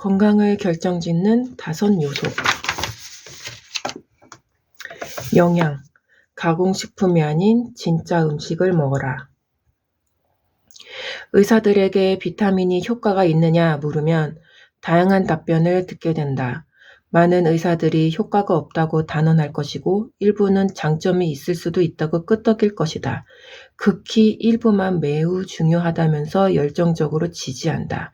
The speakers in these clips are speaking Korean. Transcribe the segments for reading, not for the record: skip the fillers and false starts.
건강을 결정짓는 5 요소. 영양, 가공식품이 아닌 진짜 음식을 먹어라. 의사들에게 비타민이 효과가 있느냐 물으면 다양한 답변을 듣게 된다. 많은 의사들이 효과가 없다고 단언할 것이고 일부는 장점이 있을 수도 있다고 끄떡일 것이다. 극히 일부만 매우 중요하다면서 열정적으로 지지한다.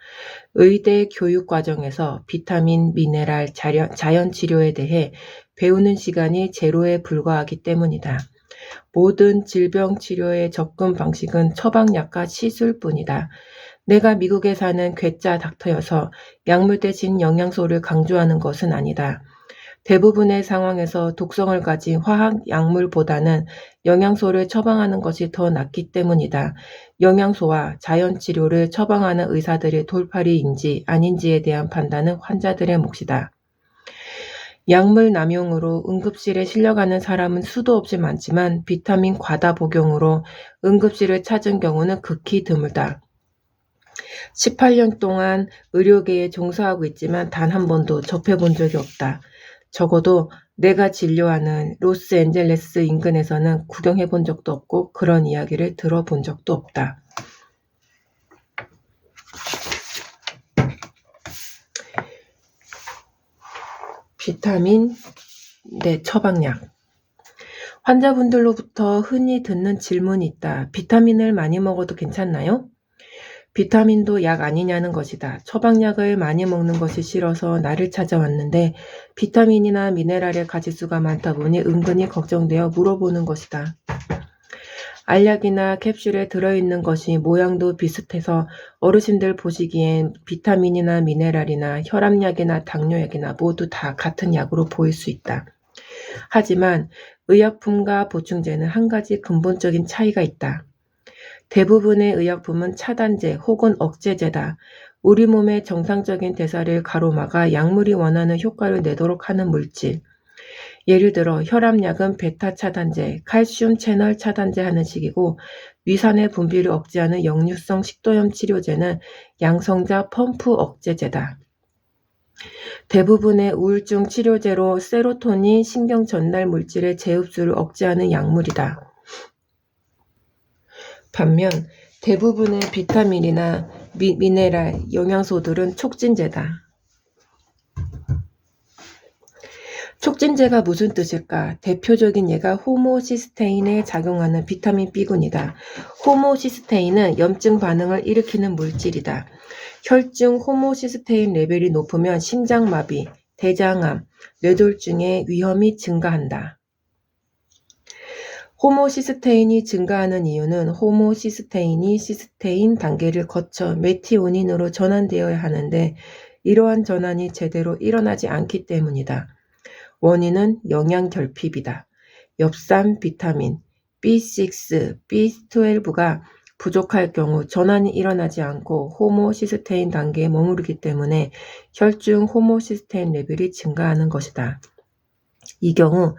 의대 교육 과정에서 비타민, 미네랄, 자연 치료에 대해 배우는 시간이 제로에 불과하기 때문이다. 모든 질병 치료의 접근 방식은 처방약과 시술뿐이다. 내가 미국에 사는 괴짜 닥터여서 약물 대신 영양소를 강조하는 것은 아니다. 대부분의 상황에서 독성을 가진 화학 약물보다는 영양소를 처방하는 것이 더 낫기 때문이다. 영양소와 자연 치료를 처방하는 의사들의 돌팔이인지 아닌지에 대한 판단은 환자들의 몫이다. 약물 남용으로 응급실에 실려가는 사람은 수도 없이 많지만 비타민 과다 복용으로 응급실을 찾은 경우는 극히 드물다. 18년 동안 의료계에 종사하고 있지만 단 한 번도 접해본 적이 없다. 적어도 내가 진료하는 로스앤젤레스 인근에서는 구경해본 적도 없고 그런 이야기를 들어본 적도 없다. 비타민 내 처방약. 환자분들로부터 흔히 듣는 질문이 있다. 비타민을 많이 먹어도 괜찮나요? 비타민도 약 아니냐는 것이다. 처방약을 많이 먹는 것이 싫어서 나를 찾아왔는데 비타민이나 미네랄의 가지수가 많다 보니 은근히 걱정되어 물어보는 것이다. 알약이나 캡슐에 들어있는 것이 모양도 비슷해서 어르신들 보시기엔 비타민이나 미네랄이나 혈압약이나 당뇨약이나 모두 다 같은 약으로 보일 수 있다. 하지만 의약품과 보충제는 한 가지 근본적인 차이가 있다. 대부분의 의약품은 차단제 혹은 억제제다. 우리 몸의 정상적인 대사를 가로막아 약물이 원하는 효과를 내도록 하는 물질. 예를 들어 혈압약은 베타 차단제, 칼슘 채널 차단제 하는 식이고 위산의 분비를 억제하는 역류성 식도염 치료제는 양성자 펌프 억제제다. 대부분의 우울증 치료제로 세로토닌 신경 전달 물질의 재흡수를 억제하는 약물이다. 반면 대부분의 비타민이나 미네랄, 영양소들은 촉진제다. 촉진제가 무슨 뜻일까? 대표적인 예가 호모시스테인에 작용하는 비타민 B군이다. 호모시스테인은 염증 반응을 일으키는 물질이다. 혈중 호모시스테인 레벨이 높으면 심장마비, 대장암, 뇌졸중의 위험이 증가한다. 호모시스테인이 증가하는 이유는 호모시스테인이 시스테인 단계를 거쳐 메티오닌으로 전환되어야 하는데 이러한 전환이 제대로 일어나지 않기 때문이다. 원인은 영양 결핍이다. 엽산, 비타민, B6, B12가 부족할 경우 전환이 일어나지 않고 호모시스테인 단계에 머무르기 때문에 혈중 호모시스테인 레벨이 증가하는 것이다. 이 경우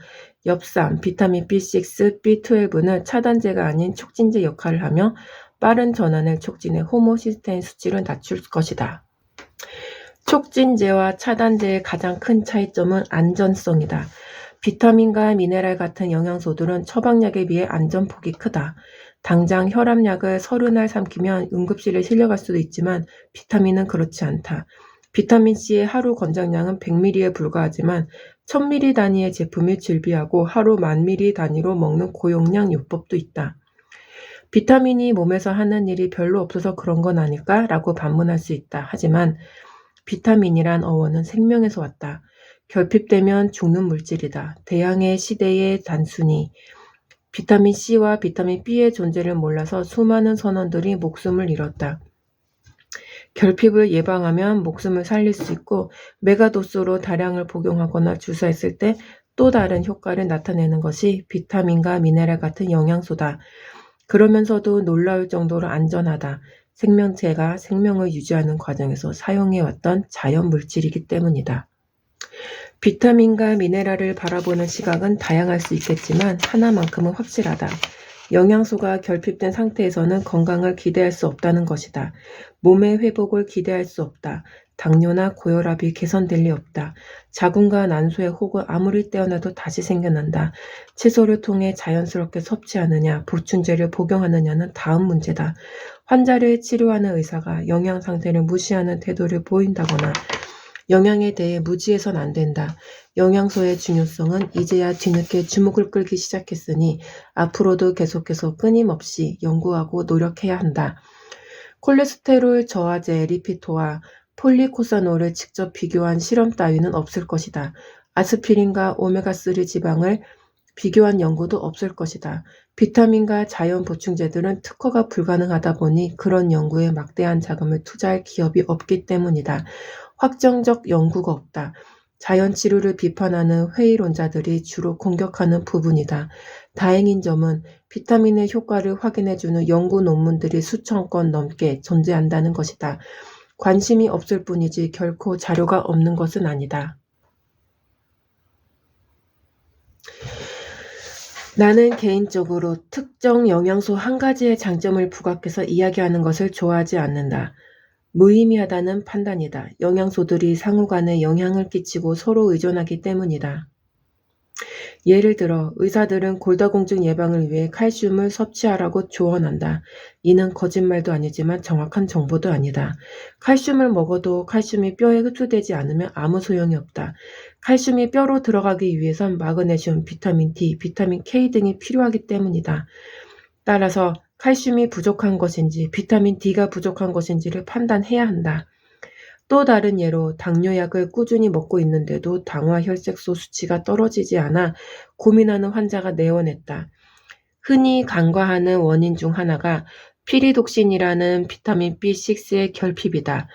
엽산, 비타민 B6, B12는 차단제가 아닌 촉진제 역할을 하며 빠른 전환을 촉진해 호모시스테인 수치를 낮출 것이다. 촉진제와 차단제의 가장 큰 차이점은 안전성이다. 비타민과 미네랄 같은 영양소들은 처방약에 비해 안전폭이 크다. 당장 혈압약을 30알 삼키면 응급실에 실려갈 수도 있지만 비타민은 그렇지 않다. 비타민C의 하루 권장량은 100ml에 불과하지만 1000ml 단위의 제품이 즐비하고 하루 10,000ml 단위로 먹는 고용량 요법도 있다. 비타민이 몸에서 하는 일이 별로 없어서 그런 건 아닐까? 라고 반문할 수 있다. 하지만 비타민이란 어원은 생명에서 왔다. 결핍되면 죽는 물질이다. 대항해 시대의 단순히 비타민 C와 비타민 B의 존재를 몰라서 수많은 선원들이 목숨을 잃었다. 결핍을 예방하면 목숨을 살릴 수 있고 메가도스로 다량을 복용하거나 주사했을 때 또 다른 효과를 나타내는 것이 비타민과 미네랄 같은 영양소다. 그러면서도 놀라울 정도로 안전하다. 생명체가 생명을 유지하는 과정에서 사용해왔던 자연 물질이기 때문이다. 비타민과 미네랄을 바라보는 시각은 다양할 수 있겠지만 하나만큼은 확실하다. 영양소가 결핍된 상태에서는 건강을 기대할 수 없다는 것이다. 몸의 회복을 기대할 수 없다. 당뇨나 고혈압이 개선될 리 없다. 자궁과 난소의 혹은 아무리 떼어놔도 다시 생겨난다. 채소를 통해 자연스럽게 섭취하느냐, 보충제를 복용하느냐는 다음 문제다. 환자를 치료하는 의사가 영양 상태를 무시하는 태도를 보인다거나 영양에 대해 무지해선 안 된다. 영양소의 중요성은 이제야 뒤늦게 주목을 끌기 시작했으니 앞으로도 계속해서 끊임없이 연구하고 노력해야 한다. 콜레스테롤 저하제 리피토와 폴리코사놀을 직접 비교한 실험 따위는 없을 것이다. 아스피린과 오메가3 지방을 비교한 연구도 없을 것이다. 비타민과 자연 보충제들은 특허가 불가능하다 보니 그런 연구에 막대한 자금을 투자할 기업이 없기 때문이다. 확정적 연구가 없다. 자연 치료를 비판하는 회의론자들이 주로 공격하는 부분이다. 다행인 점은 비타민의 효과를 확인해주는 연구 논문들이 수천 건 넘게 존재한다는 것이다. 관심이 없을 뿐이지 결코 자료가 없는 것은 아니다. 나는 개인적으로 특정 영양소 한 가지의 장점을 부각해서 이야기하는 것을 좋아하지 않는다. 무의미하다는 판단이다. 영양소들이 상호간에 영향을 끼치고 서로 의존하기 때문이다. 예를 들어 의사들은 골다공증 예방을 위해 칼슘을 섭취하라고 조언한다. 이는 거짓말도 아니지만 정확한 정보도 아니다. 칼슘을 먹어도 칼슘이 뼈에 흡수되지 않으면 아무 소용이 없다. 칼슘이 뼈로 들어가기 위해선 마그네슘, 비타민 D, 비타민 K 등이 필요하기 때문이다. 따라서 칼슘이 부족한 것인지 비타민 D가 부족한 것인지를 판단해야 한다. 또 다른 예로 당뇨약을 꾸준히 먹고 있는데도 당화혈색소 수치가 떨어지지 않아 고민하는 환자가 내원했다. 흔히 간과하는 원인 중 하나가 피리독신이라는 비타민 B6의 결핍이다.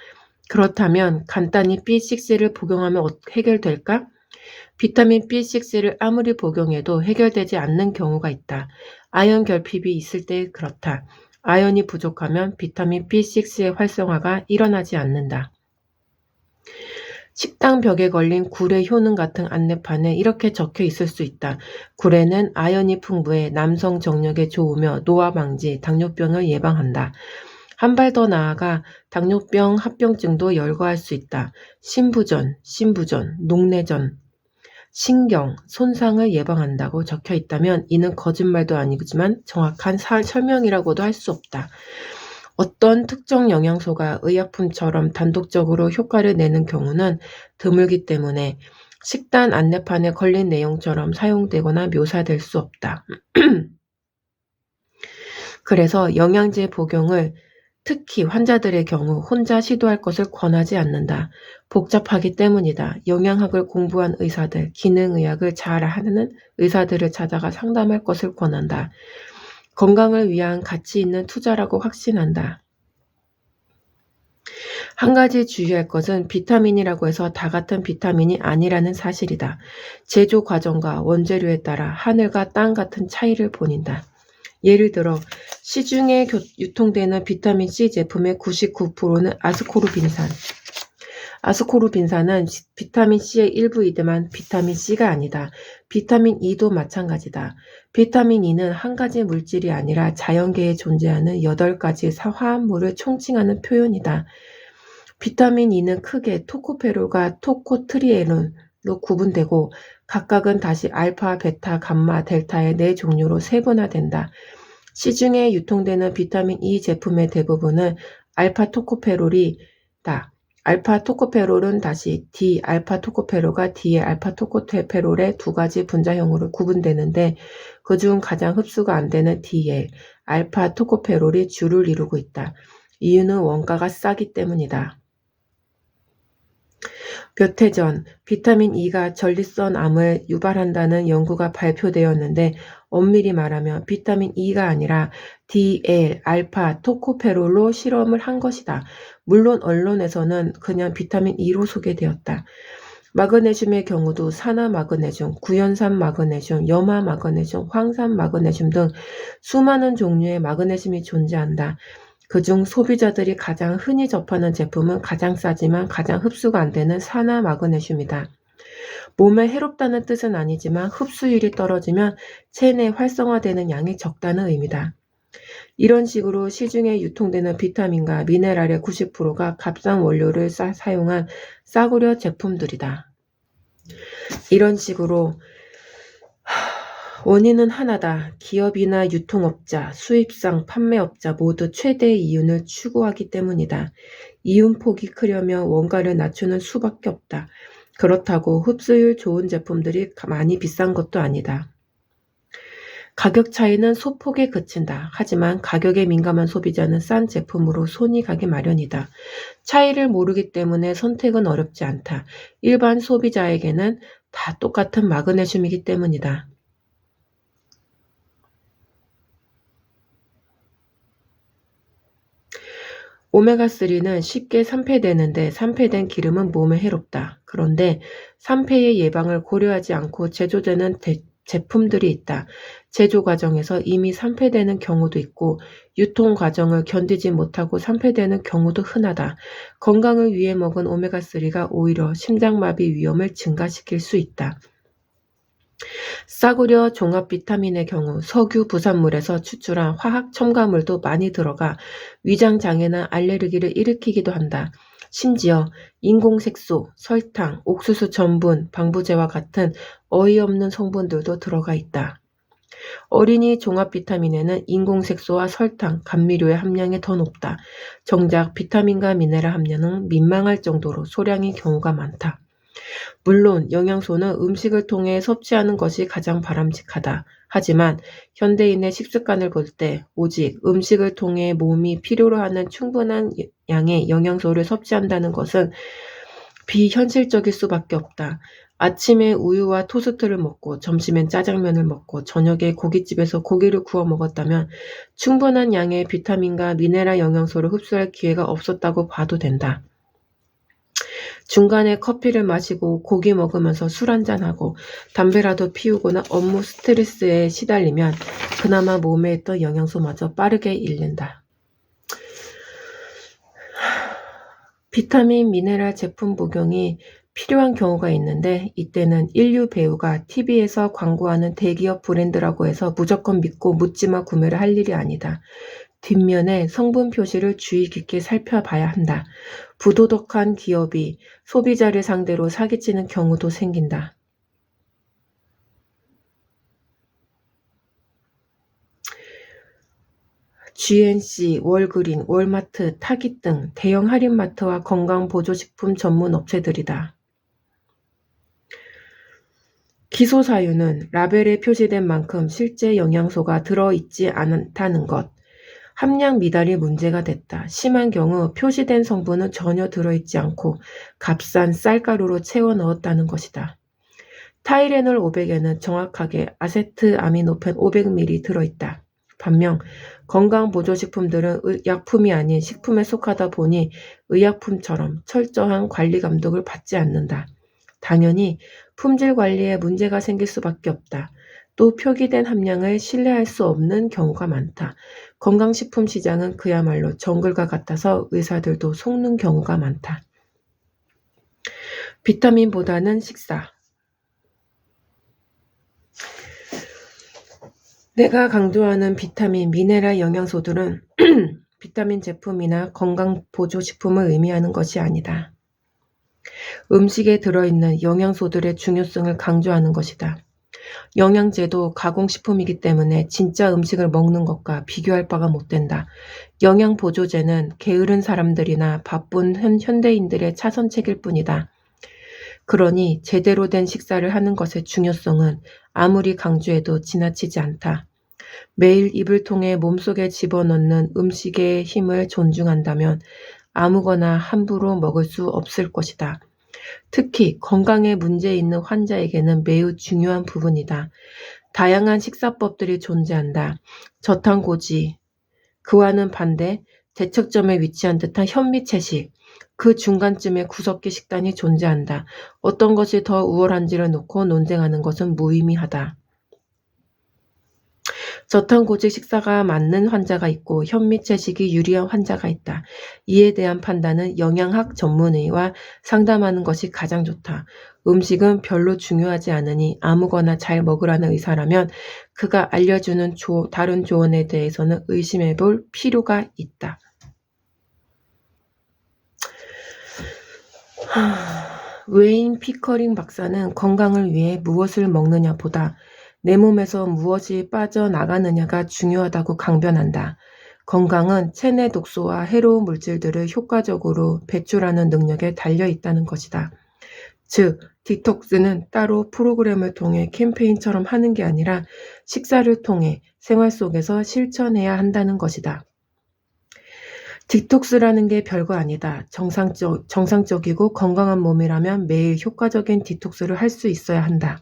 그렇다면 간단히 B6를 복용하면 해결될까? 비타민 B6를 아무리 복용해도 해결되지 않는 경우가 있다. 아연 결핍이 있을 때 그렇다. 아연이 부족하면 비타민 B6의 활성화가 일어나지 않는다. 식당 벽에 걸린 구레 효능 같은 안내판에 이렇게 적혀 있을 수 있다. 구레는 아연이 풍부해 남성 정력에 좋으며 노화 방지, 당뇨병을 예방한다. 한 발 더 나아가 당뇨병 합병증도 열거할 수 있다. 신부전, 녹내전, 신경, 손상을 예방한다고 적혀 있다면 이는 거짓말도 아니지만 정확한 설명이라고도 할 수 없다. 어떤 특정 영양소가 의약품처럼 단독적으로 효과를 내는 경우는 드물기 때문에 식단 안내판에 걸린 내용처럼 사용되거나 묘사될 수 없다. 그래서 영양제 복용을 특히 환자들의 경우 혼자 시도할 것을 권하지 않는다. 복잡하기 때문이다. 영양학을 공부한 의사들, 기능의학을 잘 하는 의사들을 찾아가 상담할 것을 권한다. 건강을 위한 가치 있는 투자라고 확신한다. 한 가지 주의할 것은 비타민이라고 해서 다 같은 비타민이 아니라는 사실이다. 제조 과정과 원재료에 따라 하늘과 땅 같은 차이를 보인다. 예를 들어 시중에 유통되는 비타민C 제품의 99%는 아스코르빈산. 아스코르빈산은 비타민C의 일부이지만 비타민C가 아니다. 비타민E도 마찬가지다. 비타민E는 한 가지 물질이 아니라 자연계에 존재하는 8가지 화합물을 총칭하는 표현이다. 비타민E는 크게 토코페롤과 토코트리에놀로 구분되고 각각은 다시 알파, 베타, 감마, 델타의 4종류로 세분화된다. 시중에 유통되는 비타민 E 제품의 대부분은 알파토코페롤이다. 알파토코페롤은 다시 D-알파토코페롤과 D의-알파토코페롤의 2가지 분자형으로 구분되는데 그중 가장 흡수가 안 되는 D의 알파토코페롤이 주를 이루고 있다. 이유는 원가가 싸기 때문이다. 몇 해 전 비타민 E가 전립선암을 유발한다는 연구가 발표되었는데 엄밀히 말하면 비타민 E가 아니라 DL-알파-토코페롤로 실험을 한 것이다. 물론 언론에서는 그냥 비타민 E로 소개되었다. 마그네슘의 경우도 산화마그네슘, 구연산 마그네슘, 염화 마그네슘, 황산 마그네슘 등 수많은 종류의 마그네슘이 존재한다. 그중 소비자들이 가장 흔히 접하는 제품은 가장 싸지만 가장 흡수가 안 되는 산화 마그네슘이다. 몸에 해롭다는 뜻은 아니지만 흡수율이 떨어지면 체내 활성화되는 양이 적다는 의미다. 이런 식으로 시중에 유통되는 비타민과 미네랄의 90%가 값싼 원료를 사용한 싸구려 제품들이다. 이런 식으로 원인은 하나다. 기업이나 유통업자, 수입상, 판매업자 모두 최대의 이윤을 추구하기 때문이다. 이윤폭이 크려면 원가를 낮추는 수밖에 없다. 그렇다고 흡수율 좋은 제품들이 많이 비싼 것도 아니다. 가격 차이는 소폭에 그친다. 하지만 가격에 민감한 소비자는 싼 제품으로 손이 가기 마련이다. 차이를 모르기 때문에 선택은 어렵지 않다. 일반 소비자에게는 다 똑같은 마그네슘이기 때문이다. 오메가3는 쉽게 산패되는데 산패된 기름은 몸에 해롭다. 그런데 산패의 예방을 고려하지 않고 제조되는 제품들이 있다. 제조 과정에서 이미 산패되는 경우도 있고 유통 과정을 견디지 못하고 산패되는 경우도 흔하다. 건강을 위해 먹은 오메가3가 오히려 심장마비 위험을 증가시킬 수 있다. 싸구려 종합 비타민의 경우 석유 부산물에서 추출한 화학 첨가물도 많이 들어가 위장 장애나 알레르기를 일으키기도 한다. 심지어 인공색소, 설탕, 옥수수 전분, 방부제와 같은 어이없는 성분들도 들어가 있다. 어린이 종합 비타민에는 인공색소와 설탕, 감미료의 함량이 더 높다. 정작 비타민과 미네랄 함량은 민망할 정도로 소량의 경우가 많다. 물론 영양소는 음식을 통해 섭취하는 것이 가장 바람직하다. 하지만 현대인의 식습관을 볼 때 오직 음식을 통해 몸이 필요로 하는 충분한 양의 영양소를 섭취한다는 것은 비현실적일 수밖에 없다. 아침에 우유와 토스트를 먹고 점심엔 짜장면을 먹고 저녁에 고깃집에서 고기를 구워 먹었다면 충분한 양의 비타민과 미네랄 영양소를 흡수할 기회가 없었다고 봐도 된다. 중간에 커피를 마시고 고기 먹으면서 술 한잔하고 담배라도 피우거나 업무 스트레스에 시달리면 그나마 몸에 있던 영양소마저 빠르게 잃는다. 비타민, 미네랄 제품 복용이 필요한 경우가 있는데 이때는 인류 배우가 TV에서 광고하는 대기업 브랜드라고 해서 무조건 믿고 묻지마 구매를 할 일이 아니다. 뒷면에 성분 표시를 주의 깊게 살펴봐야 한다. 부도덕한 기업이 소비자를 상대로 사기치는 경우도 생긴다. GNC, 월그린, 월마트, 타깃 등 대형 할인마트와 건강보조식품 전문 업체들이다. 기소 사유는 라벨에 표시된 만큼 실제 영양소가 들어있지 않다는 것. 함량 미달이 문제가 됐다. 심한 경우 표시된 성분은 전혀 들어있지 않고 값싼 쌀가루로 채워 넣었다는 것이다. 타이레놀 500에는 정확하게 아세트아미노펜 500ml 들어있다. 반면 건강보조식품들은 약품이 아닌 식품에 속하다 보니 의약품처럼 철저한 관리 감독을 받지 않는다. 당연히 품질 관리에 문제가 생길 수밖에 없다. 또 표기된 함량을 신뢰할 수 없는 경우가 많다. 건강식품 시장은 그야말로 정글과 같아서 의사들도 속는 경우가 많다. 비타민보다는 식사. 내가 강조하는 비타민, 미네랄 영양소들은 비타민 제품이나 건강보조식품을 의미하는 것이 아니다. 음식에 들어있는 영양소들의 중요성을 강조하는 것이다. 영양제도 가공식품이기 때문에 진짜 음식을 먹는 것과 비교할 바가 못 된다. 영양보조제는 게으른 사람들이나 바쁜 현대인들의 차선책일 뿐이다. 그러니 제대로 된 식사를 하는 것의 중요성은 아무리 강조해도 지나치지 않다. 매일 입을 통해 몸속에 집어넣는 음식의 힘을 존중한다면 아무거나 함부로 먹을 수 없을 것이다. 특히 건강에 문제 있는 환자에게는 매우 중요한 부분이다. 다양한 식사법들이 존재한다. 저탄고지, 그와는 반대 대척점에 위치한 듯한 현미채식, 그 중간쯤에 구석기 식단이 존재한다. 어떤 것이 더 우월한지를 놓고 논쟁하는 것은 무의미하다. 저탄고지 식사가 맞는 환자가 있고 현미 채식이 유리한 환자가 있다. 이에 대한 판단은 영양학 전문의와 상담하는 것이 가장 좋다. 음식은 별로 중요하지 않으니 아무거나 잘 먹으라는 의사라면 그가 알려주는 다른 조언에 대해서는 의심해 볼 필요가 있다. 웨인 피커링 박사는 건강을 위해 무엇을 먹느냐보다 내 몸에서 무엇이 빠져나가느냐가 중요하다고 강변한다. 건강은 체내 독소와 해로운 물질들을 효과적으로 배출하는 능력에 달려 있다는 것이다. 즉, 디톡스는 따로 프로그램을 통해 캠페인처럼 하는 게 아니라 식사를 통해 생활 속에서 실천해야 한다는 것이다. 디톡스라는 게 별거 아니다. 정상적이고 건강한 몸이라면 매일 효과적인 디톡스를 할 수 있어야 한다.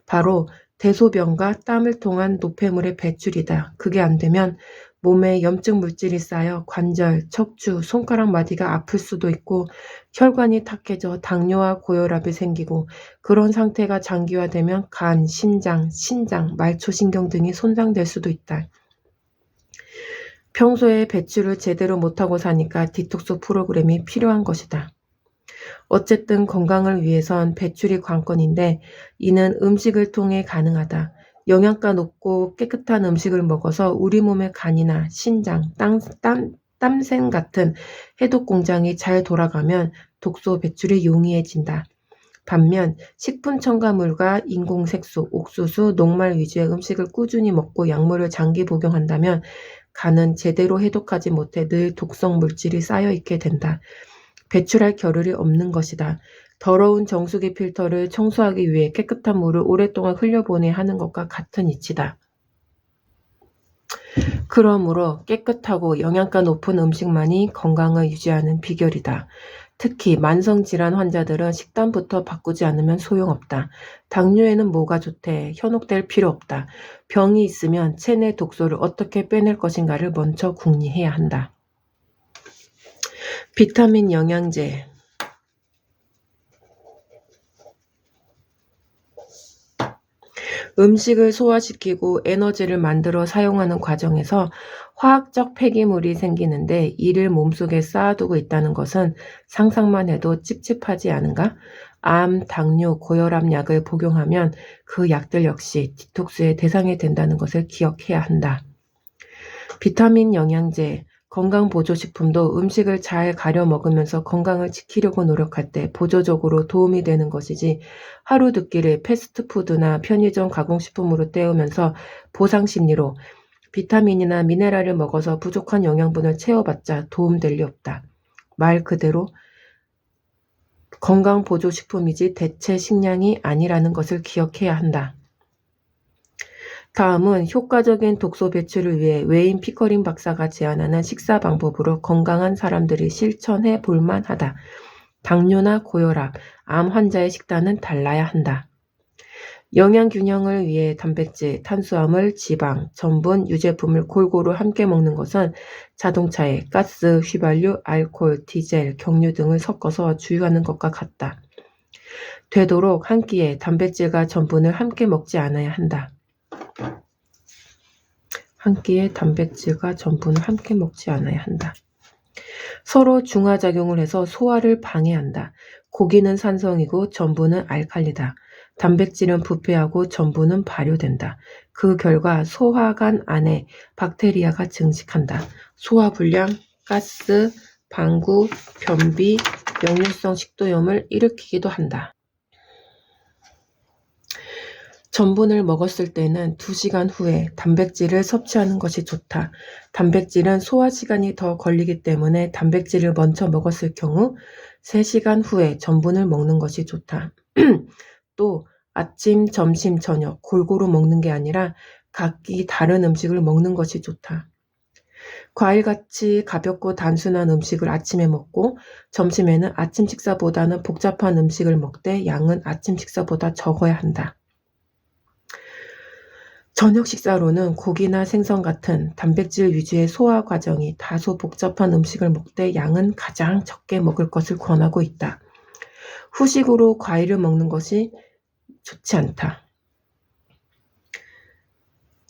바로 대소변과 땀을 통한 노폐물의 배출이다. 그게 안 되면 몸에 염증 물질이 쌓여 관절, 척추, 손가락 마디가 아플 수도 있고 혈관이 탁해져 당뇨와 고혈압이 생기고 그런 상태가 장기화되면 간, 심장, 신장, 말초신경 등이 손상될 수도 있다. 평소에 배출을 제대로 못하고 사니까 디톡스 프로그램이 필요한 것이다. 어쨌든 건강을 위해선 배출이 관건인데 이는 음식을 통해 가능하다. 영양가 높고 깨끗한 음식을 먹어서 우리 몸의 간이나 신장, 땀샘 같은 해독 공장이 잘 돌아가면 독소 배출이 용이해진다. 반면 식품 첨가물과 인공색소, 옥수수, 녹말 위주의 음식을 꾸준히 먹고 약물을 장기 복용한다면 간은 제대로 해독하지 못해 늘 독성 물질이 쌓여 있게 된다. 배출할 겨를이 없는 것이다. 더러운 정수기 필터를 청소하기 위해 깨끗한 물을 오랫동안 흘려보내야 하는 것과 같은 이치다. 그러므로 깨끗하고 영양가 높은 음식만이 건강을 유지하는 비결이다. 특히 만성질환 환자들은 식단부터 바꾸지 않으면 소용없다. 당뇨에는 뭐가 좋대? 현혹될 필요 없다. 병이 있으면 체내 독소를 어떻게 빼낼 것인가를 먼저 궁리해야 한다. 비타민 영양제. 음식을 소화시키고 에너지를 만들어 사용하는 과정에서 화학적 폐기물이 생기는데 이를 몸속에 쌓아두고 있다는 것은 상상만 해도 찝찝하지 않은가? 암, 당뇨, 고혈압 약을 복용하면 그 약들 역시 디톡스의 대상이 된다는 것을 기억해야 한다. 비타민 영양제, 건강보조식품도 음식을 잘 가려 먹으면서 건강을 지키려고 노력할 때 보조적으로 도움이 되는 것이지 하루 두 끼를 패스트푸드나 편의점 가공식품으로 때우면서 보상심리로 비타민이나 미네랄을 먹어서 부족한 영양분을 채워봤자 도움될 리 없다. 말 그대로 건강보조식품이지 대체 식량이 아니라는 것을 기억해야 한다. 다음은 효과적인 독소 배출을 위해 웨인 피커링 박사가 제안하는 식사 방법으로 건강한 사람들이 실천해 볼 만하다. 당뇨나 고혈압, 암 환자의 식단은 달라야 한다. 영양 균형을 위해 단백질, 탄수화물, 지방, 전분, 유제품을 골고루 함께 먹는 것은 자동차에 가스, 휘발유, 알코올, 디젤, 경유 등을 섞어서 주유하는 것과 같다. 되도록 한 끼에 단백질과 전분을 함께 먹지 않아야 한다. 한 끼에 단백질과 전분을 함께 먹지 않아야 한다. 서로 중화작용을 해서 소화를 방해한다. 고기는 산성이고 전분은 알칼리다. 단백질은 부패하고 전분은 발효된다. 그 결과 소화관 안에 박테리아가 증식한다. 소화불량, 가스, 방구, 변비, 역류성 식도염을 일으키기도 한다. 전분을 먹었을 때는 2시간 후에 단백질을 섭취하는 것이 좋다. 단백질은 소화 시간이 더 걸리기 때문에 단백질을 먼저 먹었을 경우 3시간 후에 전분을 먹는 것이 좋다. 또 아침, 점심, 저녁 골고루 먹는 게 아니라 각기 다른 음식을 먹는 것이 좋다. 과일같이 가볍고 단순한 음식을 아침에 먹고 점심에는 아침 식사보다는 복잡한 음식을 먹되 양은 아침 식사보다 적어야 한다. 저녁 식사로는 고기나 생선 같은 단백질 위주의 소화 과정이 다소 복잡한 음식을 먹되 양은 가장 적게 먹을 것을 권하고 있다. 후식으로 과일을 먹는 것이 좋지 않다.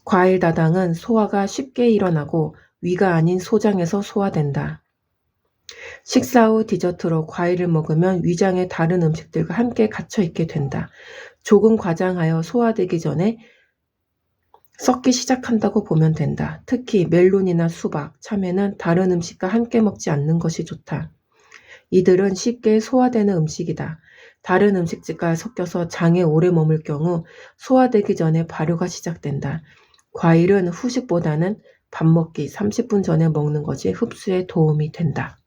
과일 다당은 소화가 쉽게 일어나고 위가 아닌 소장에서 소화된다. 식사 후 디저트로 과일을 먹으면 위장에 다른 음식들과 함께 갇혀 있게 된다. 조금 과장하여 소화되기 전에 썩기 시작한다고 보면 된다. 특히 멜론이나 수박, 참외는 다른 음식과 함께 먹지 않는 것이 좋다. 이들은 쉽게 소화되는 음식이다. 다른 음식들과 섞여서 장에 오래 머물 경우 소화되기 전에 발효가 시작된다. 과일은 후식보다는 밥 먹기 30분 전에 먹는 것이 흡수에 도움이 된다.